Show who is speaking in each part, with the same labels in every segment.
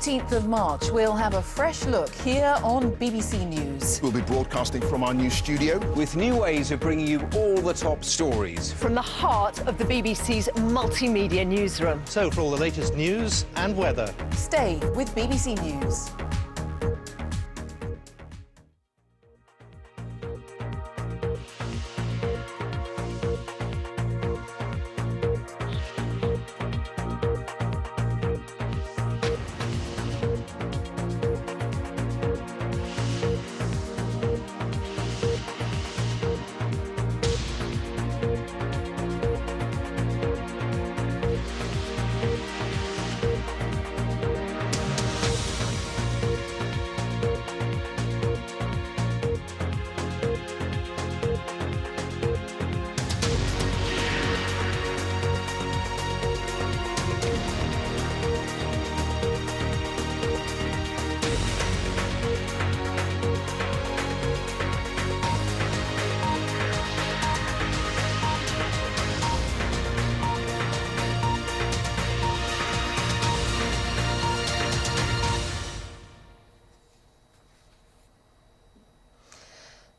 Speaker 1: 18th of March, we'll have a fresh look here on BBC News.
Speaker 2: We'll be broadcasting from our new studio
Speaker 3: with new ways of bringing you all the top stories.
Speaker 4: From the heart of the BBC's multimedia newsroom.
Speaker 5: So for all the latest news and weather.
Speaker 1: Stay with BBC News.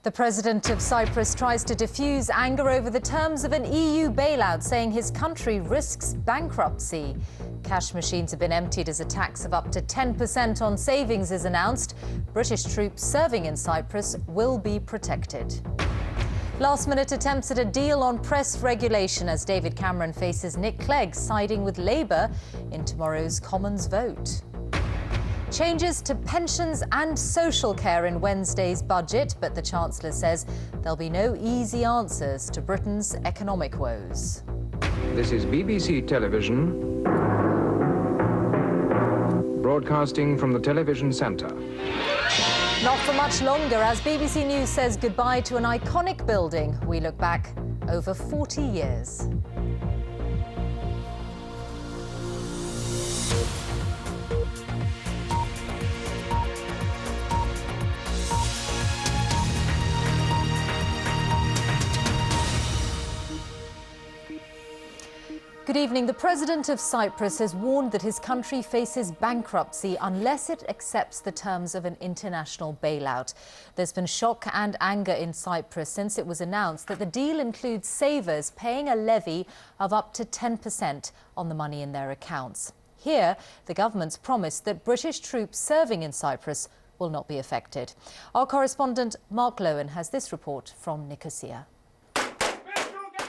Speaker 1: The president of Cyprus tries to diffuse anger over the terms of an EU bailout, saying his country risks bankruptcy. Cash machines have been emptied as a tax of up to 10% on savings is announced. British troops serving in Cyprus will be protected. Last-minute attempts at a deal on press regulation as David Cameron faces Nick Clegg siding with Labour in tomorrow's Commons vote. Changes to pensions and social care in Wednesday's budget, but the Chancellor says there'll be no easy answers to Britain's economic woes.
Speaker 6: This is BBC Television, broadcasting from the television centre.
Speaker 1: Not for much longer, as BBC News says goodbye to an iconic building. We look back over 40 years. Good evening. The president of Cyprus has warned that his country faces bankruptcy unless it accepts the terms of an international bailout. There's been shock and anger in Cyprus since it was announced that the deal includes savers paying a levy of up to 10% on the money in their accounts. Here, the government's promised that British troops serving in Cyprus will not be affected. Our correspondent Mark Lowen has this report from Nicosia.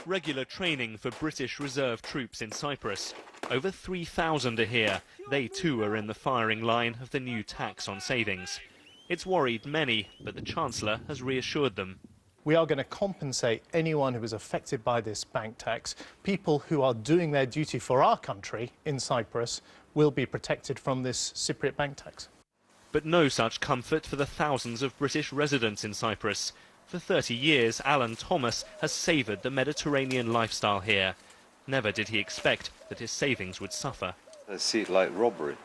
Speaker 7: Regular training for British reserve troops in Cyprus. Over 3,000 are here. They too are in the firing line of the new tax on savings. It's worried many, but the Chancellor has reassured them.
Speaker 5: We are going to compensate anyone who is affected by this bank tax. People who are doing their duty for our country in Cyprus will be protected from this Cypriot bank tax.
Speaker 7: But no such comfort for the thousands of British residents in Cyprus. For 30 years, Alan Thomas has savoured the Mediterranean lifestyle here. Never did he expect that his savings would suffer.
Speaker 8: I see it like robbery.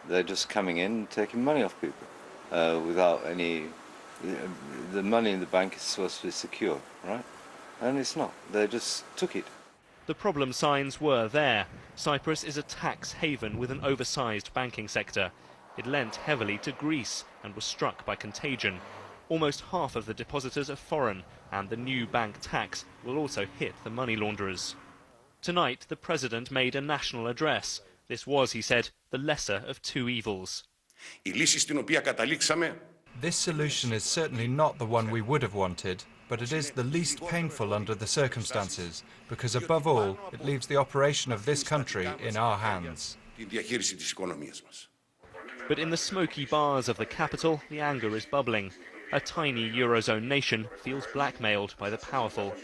Speaker 8: They're just coming in and taking money off people without any... The money in the bank is supposed to be secure, right? And it's not. They just took it.
Speaker 7: The problem signs were there. Cyprus is a tax haven with an oversized banking sector. It lent heavily to Greece and was struck by contagion. Almost half of the depositors are foreign, and the new bank tax will also hit the money launderers. Tonight, the president made a national address. This was, he said, the lesser of two evils.
Speaker 9: This solution is certainly not the one we would have wanted, but it is the least painful under the circumstances, because above all, it leaves the operation of this country in our hands.
Speaker 7: But in the smoky bars of the capital, the anger is bubbling. A tiny Eurozone nation feels blackmailed by the powerful.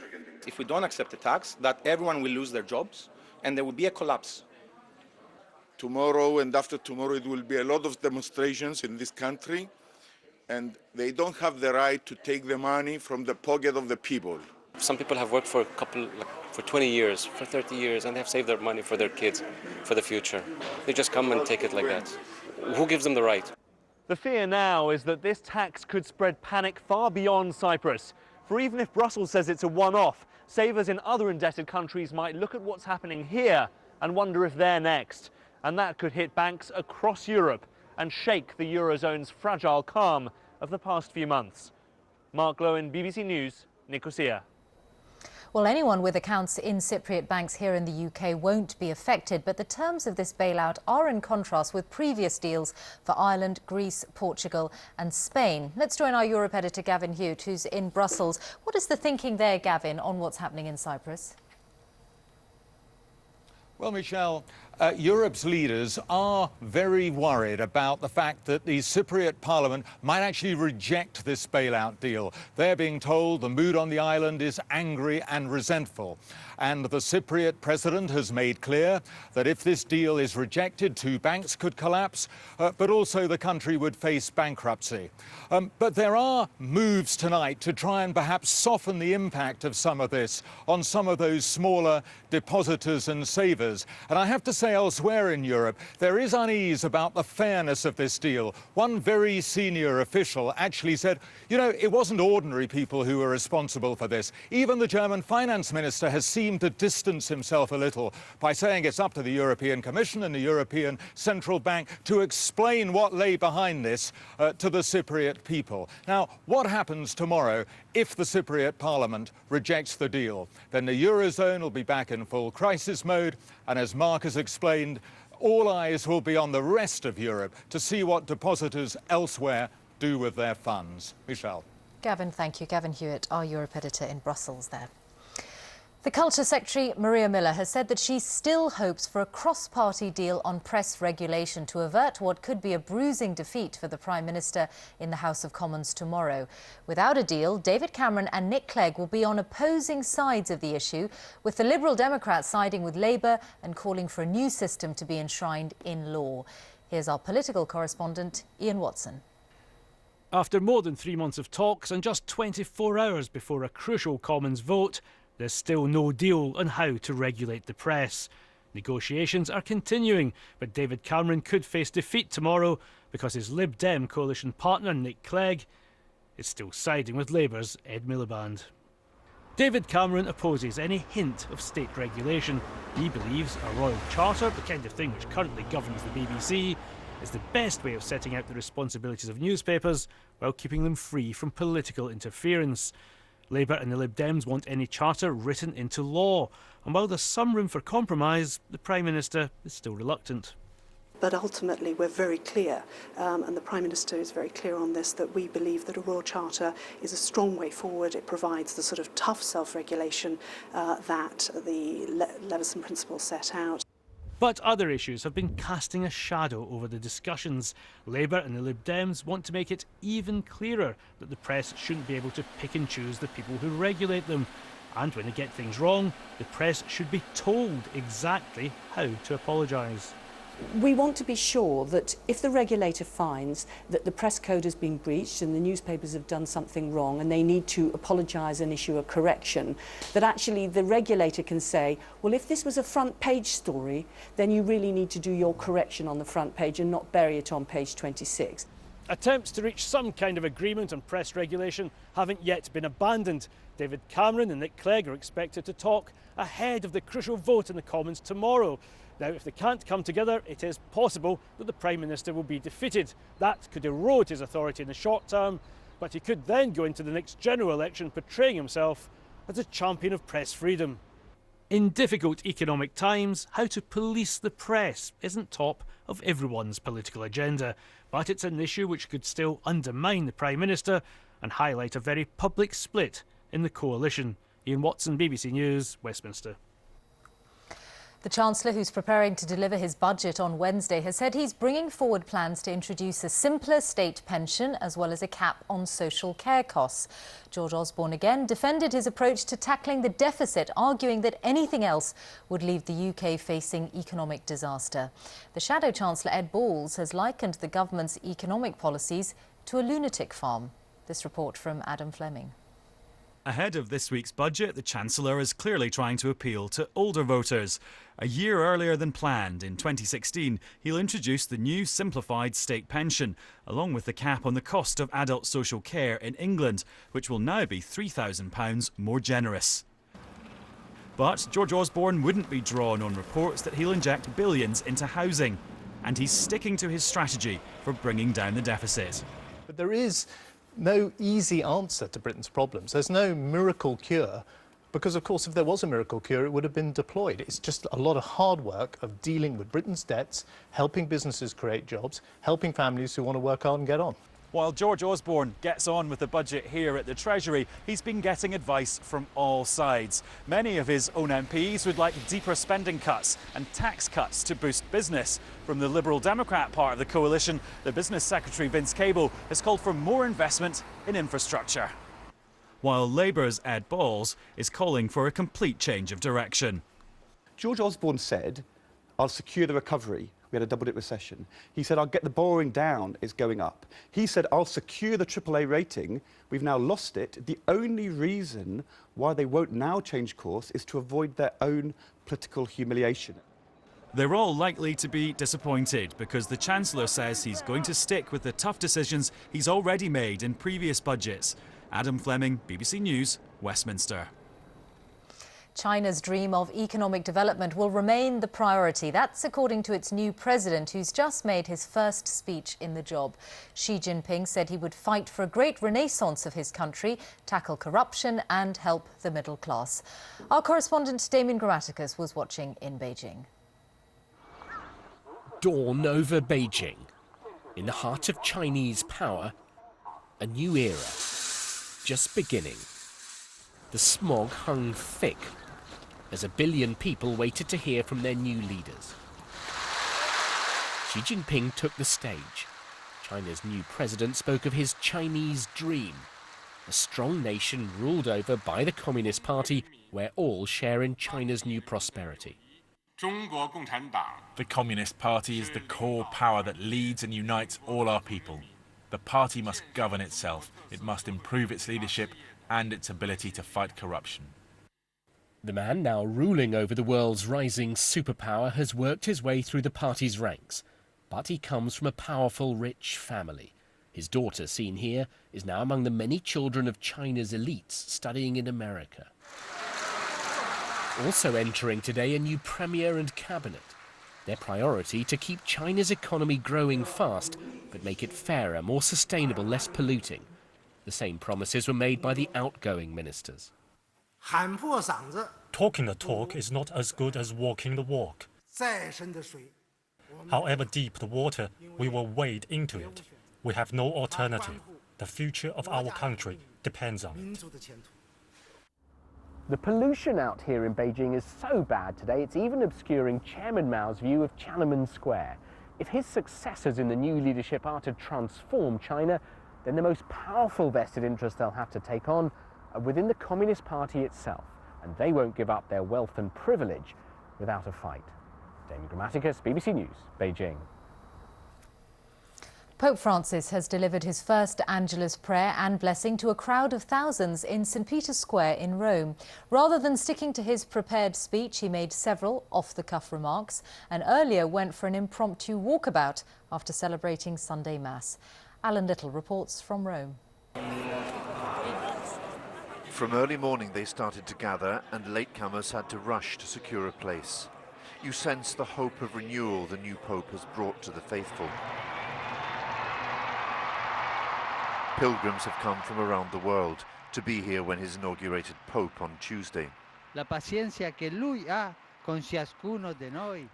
Speaker 10: If we don't accept the tax, that everyone will lose their jobs and there will be a collapse.
Speaker 11: Tomorrow and after tomorrow it will be a lot of demonstrations in this country, and they don't have the right to take the money from the pocket of the people.
Speaker 12: Some people have worked for for 20 years, for 30 years, and they have saved their money for their kids, for the future. They just come and take it like that. Who gives them the right?
Speaker 7: The fear now is that this tax could spread panic far beyond Cyprus. For even if Brussels says it's a one-off, savers in other indebted countries might look at what's happening here and wonder if they're next. and that could hit banks across Europe and shake the Eurozone's fragile calm of the past few months. Mark Lowen, BBC News, Nicosia.
Speaker 1: Well, anyone with accounts in Cypriot banks here in the UK won't be affected, but the terms of this bailout are in contrast with previous deals for Ireland, Greece, Portugal and Spain. Let's join our Europe editor Gavin Hewitt, who's in Brussels. What is the thinking there, Gavin, on what's happening in Cyprus?
Speaker 13: Well, Michelle, Europe's leaders are very worried about the fact that the Cypriot Parliament might actually reject this bailout deal. They're being told the mood on the island is angry and resentful. And the Cypriot president has made clear that if this deal is rejected, 2 banks could collapse, but also the country would face bankruptcy. But there are moves tonight to try and perhaps soften the impact of some of this on some of those smaller depositors and savers. And I have to say, elsewhere in Europe, there is unease about the fairness of this deal. One very senior official actually said, you know, it wasn't ordinary people who were responsible for this. Even the German finance minister has seemed to distance himself a little by saying it's up to the European Commission and the European Central Bank to explain what lay behind this to the Cypriot people. Now, what happens tomorrow if the Cypriot Parliament rejects the deal? Then the Eurozone will be back in full crisis mode, and as Mark has explained, all eyes will be on the rest of Europe to see what depositors elsewhere do with their funds. Michelle.
Speaker 1: Gavin, thank you. Gavin Hewitt, our Europe editor in Brussels there. The Culture Secretary, Maria Miller, has said that she still hopes for a cross-party deal on press regulation to avert what could be a bruising defeat for the Prime Minister in the House of Commons tomorrow. Without a deal, David Cameron and Nick Clegg will be on opposing sides of the issue, with the Liberal Democrats siding with Labour and calling for a new system to be enshrined in law. Here's our political correspondent, Ian Watson.
Speaker 14: After more than 3 months of talks and just 24 hours before a crucial Commons vote, there's still no deal on how to regulate the press. Negotiations are continuing, but David Cameron could face defeat tomorrow because his Lib Dem coalition partner Nick Clegg is still siding with Labour's Ed Miliband. David Cameron opposes any hint of state regulation. He believes a royal charter, the kind of thing which currently governs the BBC, is the best way of setting out the responsibilities of newspapers while keeping them free from political interference. Labour and the Lib Dems want any charter written into law, and while there's some room for compromise, the Prime Minister is still reluctant.
Speaker 15: But ultimately we're very clear, and the Prime Minister is very clear on this, that we believe that a Royal Charter is a strong way forward. It provides the sort of tough self-regulation that the Leveson Principles set out.
Speaker 14: But other issues have been casting a shadow over the discussions. Labour and the Lib Dems want to make it even clearer that the press shouldn't be able to pick and choose the people who regulate them. And when they get things wrong, the press should be told exactly how to apologise.
Speaker 16: We want to be sure that if the regulator finds that the press code has been breached and the newspapers have done something wrong and they need to apologise and issue a correction, that actually the regulator can say, well, if this was a front page story, then you really need to do your correction on the front page and not bury it on page 26.
Speaker 14: Attempts to reach some kind of agreement on press regulation haven't yet been abandoned. David Cameron and Nick Clegg are expected to talk ahead of the crucial vote in the Commons tomorrow. Now, if they can't come together, it is possible that the Prime Minister will be defeated. That could erode his authority in the short term, but he could then go into the next general election portraying himself as a champion of press freedom. In difficult economic times, how to police the press isn't top of everyone's political agenda, but it's an issue which could still undermine the Prime Minister and highlight a very public split in the coalition. Ian Watson, BBC News, Westminster.
Speaker 1: The Chancellor, who's preparing to deliver his budget on Wednesday, has said he's bringing forward plans to introduce a simpler state pension as well as a cap on social care costs. George Osborne again defended his approach to tackling the deficit, arguing that anything else would leave the UK facing economic disaster. The Shadow Chancellor, Ed Balls, has likened the government's economic policies to a lunatic farm. This report from Adam Fleming.
Speaker 17: Ahead of this week's budget, the Chancellor is clearly trying to appeal to older voters. A year earlier than planned, in 2016, he'll introduce the new simplified state pension, along with the cap on the cost of adult social care in England, which will now be £3,000 more generous. But George Osborne wouldn't be drawn on reports that he'll inject billions into housing. And he's sticking to his strategy for bringing down the deficit.
Speaker 5: But there is no easy answer to Britain's problems. There's no miracle cure, because of course if there was a miracle cure it would have been deployed. It's just a lot of hard work of dealing with Britain's debts, helping businesses create jobs, helping families who want to work hard and get on.
Speaker 17: While George Osborne gets on with the budget here at the Treasury, he's been getting advice from all sides. Many of his own MPs would like deeper spending cuts and tax cuts to boost business. From the Liberal Democrat part of the coalition, the Business Secretary Vince Cable has called for more investment in infrastructure. While Labour's Ed Balls is calling for a complete change of direction.
Speaker 18: George Osborne said, "I'll secure the recovery." We had a double-dip recession. He said, "I'll get the borrowing down, it's going up." He said, "I'll secure the AAA rating." We've now lost it. The only reason why they won't now change course is to avoid their own political humiliation.
Speaker 17: They're all likely to be disappointed because the Chancellor says he's going to stick with the tough decisions he's already made in previous budgets. Adam Fleming, BBC News, Westminster.
Speaker 1: China's dream of economic development will remain the priority. That's according to its new president, who's just made his first speech in the job. Xi Jinping said he would fight for a great renaissance of his country, tackle corruption and help the middle class. Our correspondent Damien Grammaticus was watching in Beijing.
Speaker 19: Dawn over Beijing. In the heart of Chinese power, a new era just beginning. The smog hung thick as 1 billion people waited to hear from their new leaders. Xi Jinping took the stage. China's new president spoke of his Chinese dream, a strong nation ruled over by the Communist Party, where all share in China's new prosperity.
Speaker 20: The Communist Party is the core power that leads and unites all our people. The party must govern itself, it must improve its leadership and its ability to fight corruption.
Speaker 19: The man now ruling over the world's rising superpower has worked his way through the party's ranks, but he comes from a powerful, rich family. His daughter, seen here, is now among the many children of China's elites studying in America. Also entering today a new premier and cabinet. Their priority to keep China's economy growing fast, but make it fairer, more sustainable, less polluting. The same promises were made by the outgoing ministers.
Speaker 21: Talking the talk is not as good as walking the walk. However deep the water, we will wade into it. We have no alternative. The future of our country depends on it.
Speaker 19: The pollution out here in Beijing is so bad today, it's even obscuring Chairman Mao's view of Tiananmen Square. If his successors in the new leadership are to transform China, then the most powerful vested interest they'll have to take on are within the Communist Party itself, and they won't give up their wealth and privilege without a fight. Damien Grammaticus, BBC News, Beijing.
Speaker 1: Pope Francis has delivered his first Angelus prayer and blessing to a crowd of thousands in St. Peter's Square in Rome. Rather than sticking to his prepared speech, he made several off-the-cuff remarks and earlier went for an impromptu walkabout after celebrating Sunday Mass. Alan Little reports from Rome.
Speaker 22: From early morning they started to gather and latecomers had to rush to secure a place. You sense the hope of renewal the new Pope has brought to the faithful. Pilgrims have come from around the world to be here when he's inaugurated Pope on Tuesday.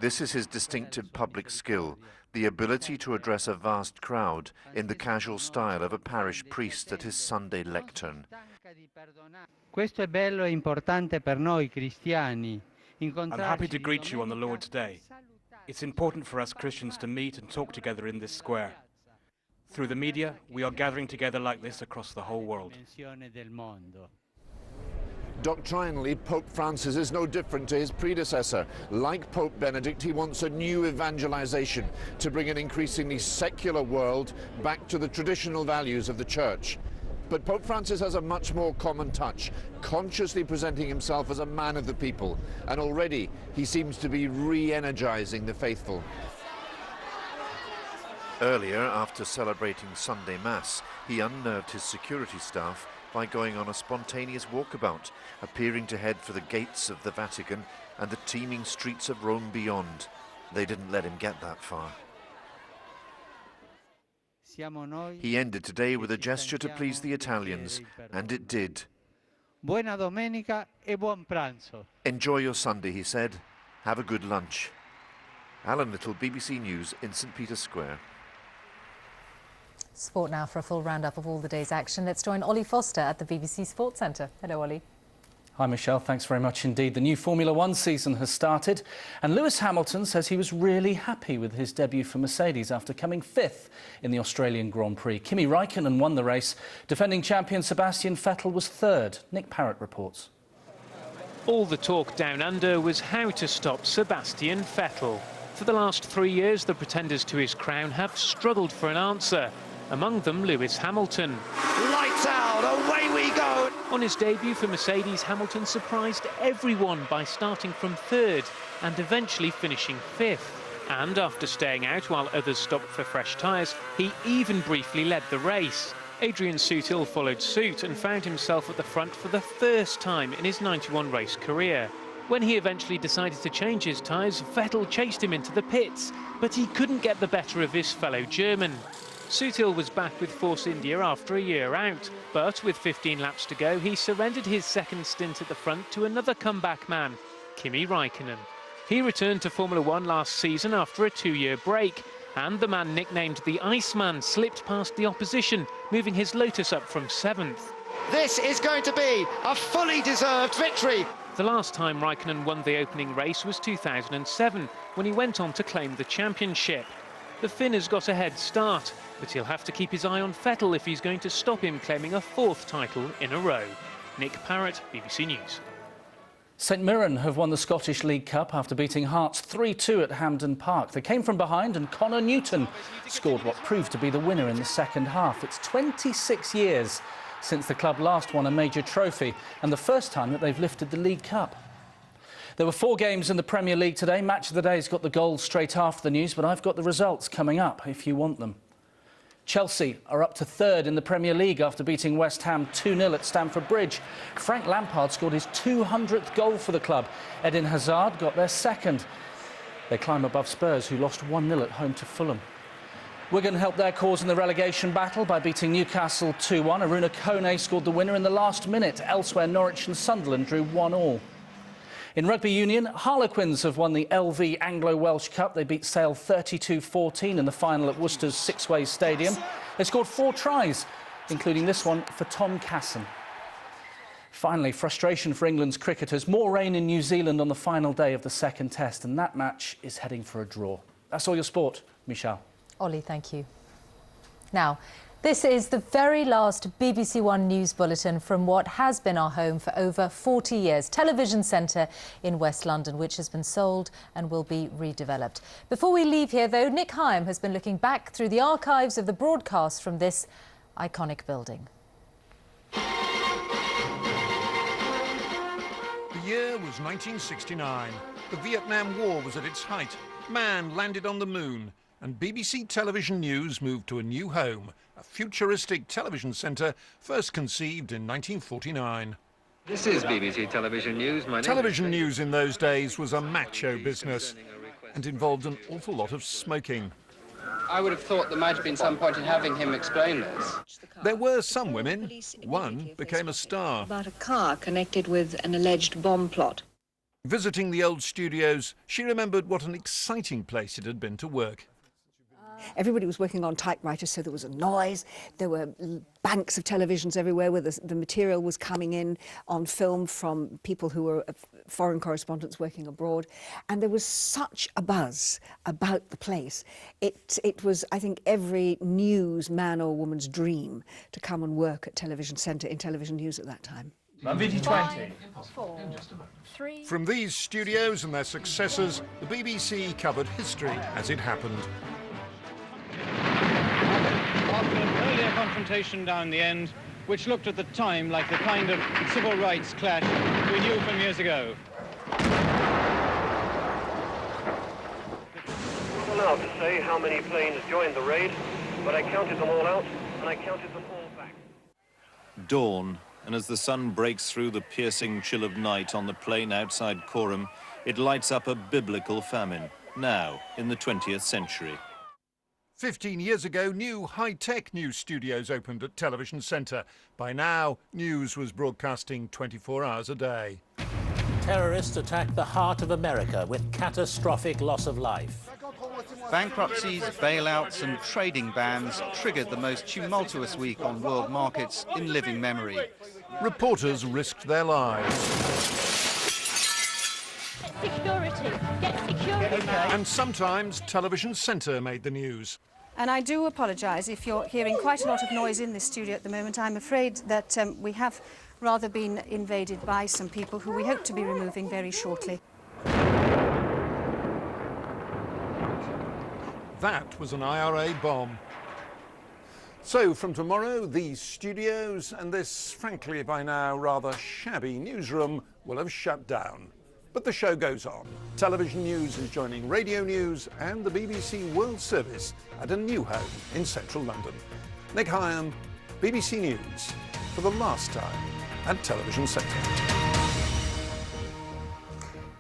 Speaker 22: This is his distinctive public skill, the ability to address a vast crowd in the casual style of a parish priest at his Sunday lectern.
Speaker 23: I'm happy to greet you on the Lord's Day. It's important for us Christians to meet and talk together in this square. Through the media, we are gathering together like this across the whole world.
Speaker 2: Doctrinally, Pope Francis is no different to his predecessor. Like Pope Benedict, he wants a new evangelization to bring an increasingly secular world back to the traditional values of the Church. But Pope Francis has a much more common touch, consciously presenting himself as a man of the people, and already he seems to be re-energizing the faithful.
Speaker 22: Earlier, after celebrating Sunday Mass, he unnerved his security staff by going on a spontaneous walkabout, appearing to head for the gates of the Vatican and the teeming streets of Rome beyond. They didn't let him get that far. He ended today with a gesture to please the Italians, and it did.
Speaker 3: Buona domenica e buon pranzo.
Speaker 22: Enjoy your Sunday, he said. Have a good lunch. Alan Little, BBC News in St Peter's Square.
Speaker 1: Sport now for a full roundup of all the day's action. Let's join Ollie Foster at the BBC Sports Centre. Hello, Ollie.
Speaker 4: Hi, Michelle. Thanks very much indeed. The new Formula One season has started, and Lewis Hamilton says he was really happy with his debut for Mercedes after coming 5th in the Australian Grand Prix. Kimi Raikkonen won the race. Defending champion Sebastian Vettel was 3rd. Nick Parrott reports.
Speaker 6: All the talk down under was how to stop Sebastian Vettel. For the last 3 years, the pretenders to his crown have struggled for an answer. Among them, Lewis Hamilton.
Speaker 24: Lights out, away we go!
Speaker 6: On his debut for Mercedes, Hamilton surprised everyone by starting from 3rd and eventually finishing 5th. And after staying out while others stopped for fresh tyres, he even briefly led the race. Adrian Sutil followed suit and found himself at the front for the first time in his 91-race career. When he eventually decided to change his tyres, Vettel chased him into the pits, but he couldn't get the better of his fellow German. Sutil was back with Force India after a year out, but with 15 laps to go, he surrendered his second stint at the front to another comeback man, Kimi Raikkonen. He returned to Formula One last season after a 2-year break, and the man nicknamed the Iceman slipped past the opposition, moving his Lotus up from 7th.
Speaker 24: This is going to be a fully deserved victory.
Speaker 6: The last time Raikkonen won the opening race was 2007, when he went on to claim the championship. The Finn has got a head start, but he'll have to keep his eye on Vettel if he's going to stop him claiming a 4th title in a row. Nick Parrott, BBC News.
Speaker 4: St Mirren have won the Scottish League Cup after beating Hearts 3-2 at Hampden Park. They came from behind and Connor Newton scored what proved to be the winner in the second half. It's 26 years since the club last won a major trophy and the first time that they've lifted the League Cup. There were 4 games in the Premier League today. Match of the Day's got the goals straight after the news, but I've got the results coming up if you want them. Chelsea are up to 3rd in the Premier League after beating West Ham 2-0 at Stamford Bridge. Frank Lampard scored his 200th goal for the club. Eden Hazard got their 2nd. They climb above Spurs, who lost 1-0 at home to Fulham. Wigan helped their cause in the relegation battle by beating Newcastle 2-1. Aruna Kone scored the winner in the last minute. Elsewhere, Norwich and Sunderland drew 1-1. In rugby union, Harlequins have won the LV Anglo-Welsh Cup. They beat Sale 32-14 in the final at Worcester's Sixways Stadium. They scored 4 tries, including this one for Tom Casson. Finally, frustration for England's cricketers. More rain in New Zealand on the final day of the second test, and that match is heading for a draw. That's all your sport, Michelle.
Speaker 1: Ollie, thank you. Now, this is the very last BBC One news bulletin from what has been our home for over 40 years, Television Centre in West London, which has been sold and will be redeveloped. Before we leave here, though, Nick Hyam has been looking back through the archives of the broadcast from this iconic building.
Speaker 25: The year was 1969. The Vietnam War was at its height. Man landed on the moon, and BBC Television News moved to a new home, a futuristic television centre first conceived in 1949.
Speaker 26: This is BBC Television News.
Speaker 25: Television news in those days was a macho business and involved an awful lot of smoking.
Speaker 26: I would have thought there might have been some point in having him explain this.
Speaker 25: There were some women. One became a star.
Speaker 27: About a car connected with an alleged bomb plot.
Speaker 25: Visiting the old studios, she remembered what an exciting place it had been to work.
Speaker 28: Everybody was working on typewriters, so there was a noise. There were banks of televisions everywhere where the material was coming in on film from people who were foreign correspondents working abroad. And there was such a buzz about the place. It was, I think, every news man or woman's dream to come and work at Television Centre in television news at that time.
Speaker 25: VT20. From these studios and their successors, the BBC covered history as it happened.
Speaker 29: After an earlier confrontation down the end, which looked at the time like the kind of civil rights clash we knew from years ago.
Speaker 30: I'm not allowed to say how many planes joined the raid, but I counted them all out, and I counted them all back.
Speaker 7: Dawn, and as the sun breaks through the piercing chill of night on the plain outside Coram, it lights up a biblical famine, now in the 20th century.
Speaker 25: 15 years ago, new high-tech news studios opened at Television Centre. By now, news was broadcasting 24 hours a day.
Speaker 8: Terrorists attacked the heart of America with catastrophic loss of life.
Speaker 9: Bankruptcies, bailouts and trading bans triggered the most tumultuous week on world markets in living memory.
Speaker 25: Reporters risked their lives.
Speaker 10: Security, get security.
Speaker 25: And sometimes Television Centre made the news.
Speaker 11: And I do apologise if you're hearing quite a lot of noise in this studio at the moment. I'm afraid that we have rather been invaded by some people who we hope to be removing very shortly.
Speaker 25: That was an IRA bomb. So from tomorrow, these studios and this, frankly, by now rather shabby newsroom will have shut down. But the show goes on. Television News is joining Radio News and the BBC World Service at a new home in central London. Nick Hyam, BBC News, for the last time at Television Centre.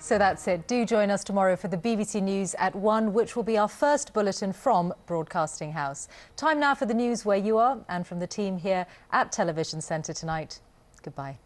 Speaker 1: So that's it. Do join us tomorrow for the BBC News at 1, which will be our first bulletin from Broadcasting House. Time now for the news where you are and from the team here at Television Centre tonight. Goodbye.